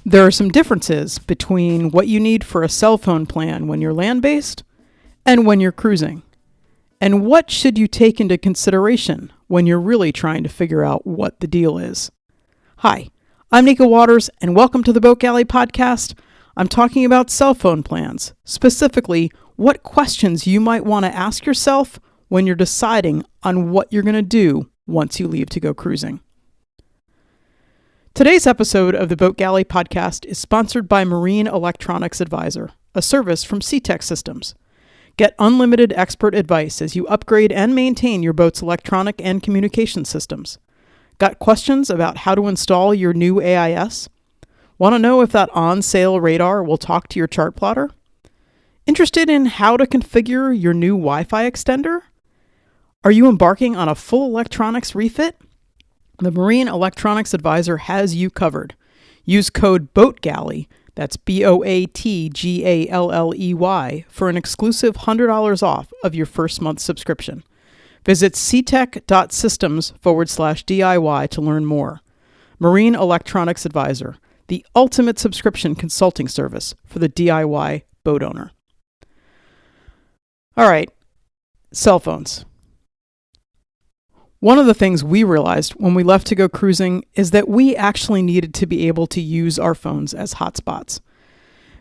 There are some differences between what you need for a cell phone plan when you're land-based and when you're cruising. And what should you take into consideration when you're really trying to figure out what the deal is? Hi, I'm Nico Waters, and welcome to the Boat Galley podcast. I'm talking about cell phone plans, specifically what questions you might want to ask yourself when you're deciding on what you're going to do once you leave to go cruising. Today's episode of the Boat Galley podcast is sponsored by Marine Electronics Advisor, a service from SeaTech Systems. Get unlimited expert advice as you upgrade and maintain your boat's electronic and communication systems. Got questions about how to install your new AIS? Want to know if that on-sale radar will talk to your chart plotter? Interested in how to configure your new Wi-Fi extender? Are you embarking on a full electronics refit? The Marine Electronics Advisor has you covered. Use code BOATGALLEY, that's BOATGALLEY, for an exclusive $100 off of your first month subscription. Visit ctech.systems/DIY to learn more. Marine Electronics Advisor, the ultimate subscription consulting service for the DIY boat owner. All right, cell phones. One of the things we realized when we left to go cruising is that we actually needed to be able to use our phones as hotspots.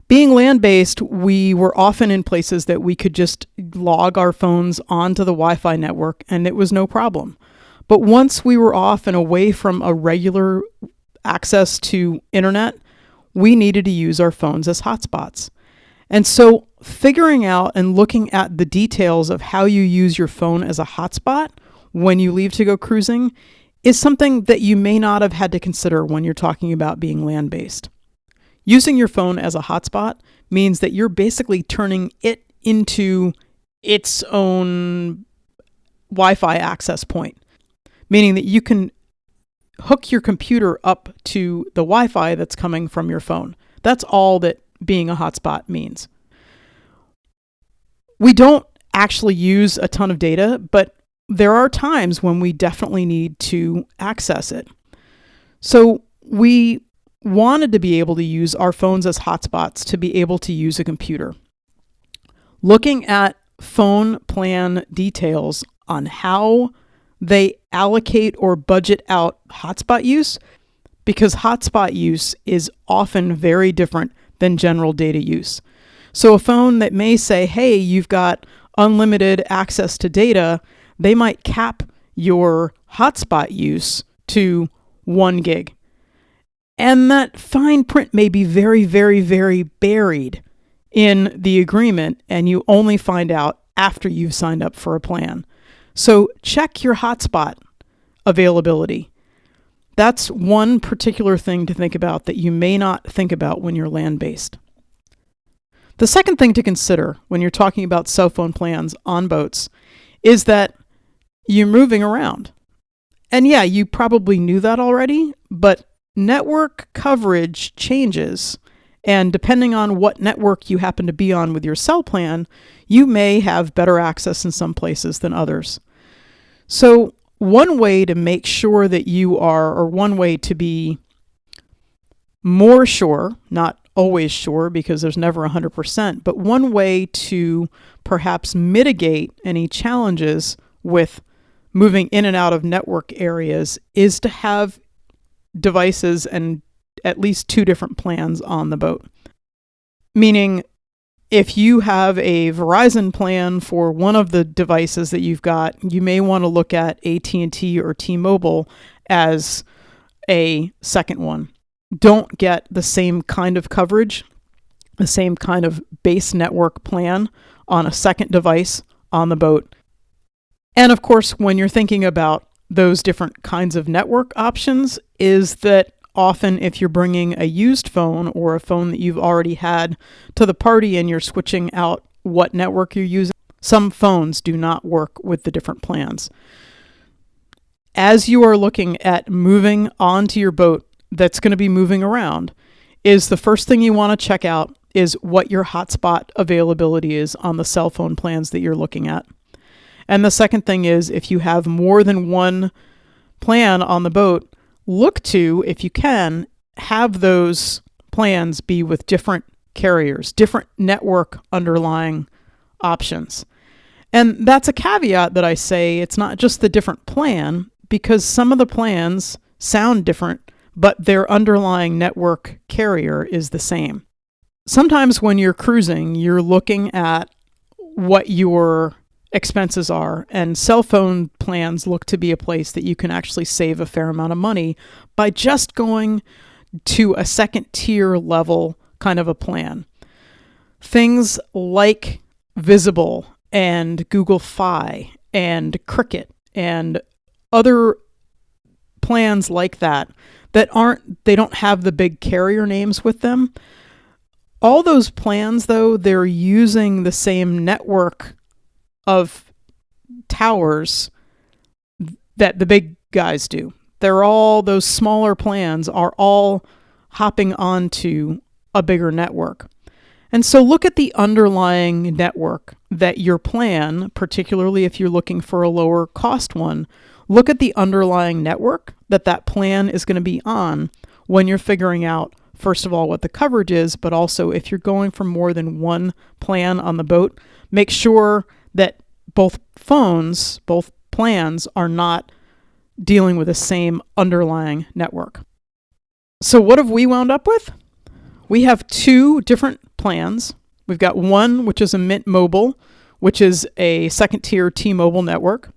Being land-based, we were often in places that we could just log our phones onto the Wi-Fi network and it was no problem. But once we were off and away from a regular access to internet, we needed to use our phones as hotspots. And so figuring out and looking at the details of how you use your phone as a hotspot when you leave to go cruising is something that you may not have had to consider when you're talking about being land-based. Using your phone as a hotspot means that you're basically turning it into its own Wi-Fi access point, meaning that you can hook your computer up to the Wi-Fi that's coming from your phone. That's all that being a hotspot means. We don't actually use a ton of data, but there are times when we definitely need to access it. So we wanted to be able to use our phones as hotspots to be able to use a computer. Looking at phone plan details on how they allocate or budget out hotspot use, because hotspot use is often very different than general data use. So a phone that may say, hey, you've got unlimited access to data, they might cap your hotspot use to 1 gig. And that fine print may be very, very, very buried in the agreement, and you only find out after you've signed up for a plan. So check your hotspot availability. That's one particular thing to think about that you may not think about when you're land-based. The second thing to consider when you're talking about cell phone plans on boats is that you're moving around. And yeah, you probably knew that already, but network coverage changes. And depending on what network you happen to be on with your cell plan, you may have better access in some places than others. So one way to make sure that you are, or one way to be more sure, not always sure because there's never 100%, but one way to perhaps mitigate any challenges with moving in and out of network areas is to have devices and at least 2 different plans on the boat. Meaning, if you have a Verizon plan for one of the devices that you've got, you may want to look at AT&T or T-Mobile as a second one. Don't get the same kind of coverage, the same kind of base network plan on a second device on the boat. And of course, when you're thinking about those different kinds of network options, is that often if you're bringing a used phone or a phone that you've already had to the party and you're switching out what network you're using, some phones do not work with the different plans. As you are looking at moving onto your boat that's going to be moving around, is the first thing you want to check out is what your hotspot availability is on the cell phone plans that you're looking at. And the second thing is, if you have more than one plan on the boat, look to, if you can, have those plans be with different carriers, different network underlying options. And that's a caveat that I say it's not just the different plan, because some of the plans sound different, but their underlying network carrier is the same. Sometimes when you're cruising, you're looking at what your expenses are, and cell phone plans look to be a place that you can actually save a fair amount of money by just going to a second tier level kind of a plan. Things like Visible and Google Fi and Cricket and other plans like that they don't have the big carrier names with them. All those plans, though, they're using the same network of towers that the big guys do. Those smaller plans are all hopping onto a bigger network. And so look at the underlying network that your plan, particularly if you're looking for a lower cost one, look at the underlying network that plan is going to be on when you're figuring out, first of all, what the coverage is, but also if you're going for more than one plan on the boat, make sure that both plans are not dealing with the same underlying network. So what have we wound up with? We have two different plans. We've got one, which is a Mint Mobile, which is a second tier T-Mobile network.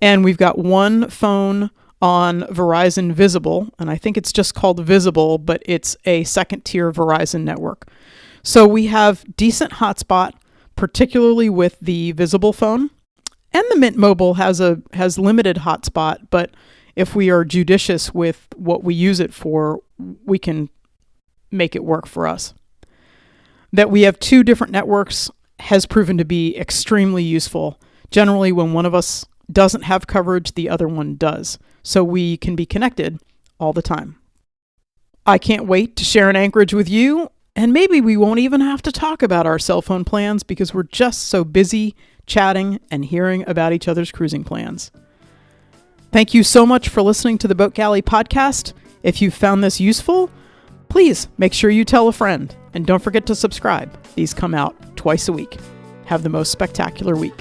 And we've got one phone on Verizon Visible, and I think it's just called Visible, but it's a second tier Verizon network. So we have decent hotspot, particularly with the Visible phone. And the Mint Mobile has limited hotspot, but if we are judicious with what we use it for, we can make it work for us. That we have two different networks has proven to be extremely useful. Generally, when one of us doesn't have coverage, the other one does. So we can be connected all the time. I can't wait to share an anchorage with you, and maybe we won't even have to talk about our cell phone plans because we're just so busy chatting and hearing about each other's cruising plans. Thank you so much for listening to the Boat Galley podcast. If you found this useful, please make sure you tell a friend, and don't forget to subscribe. These come out twice a week. Have the most spectacular week.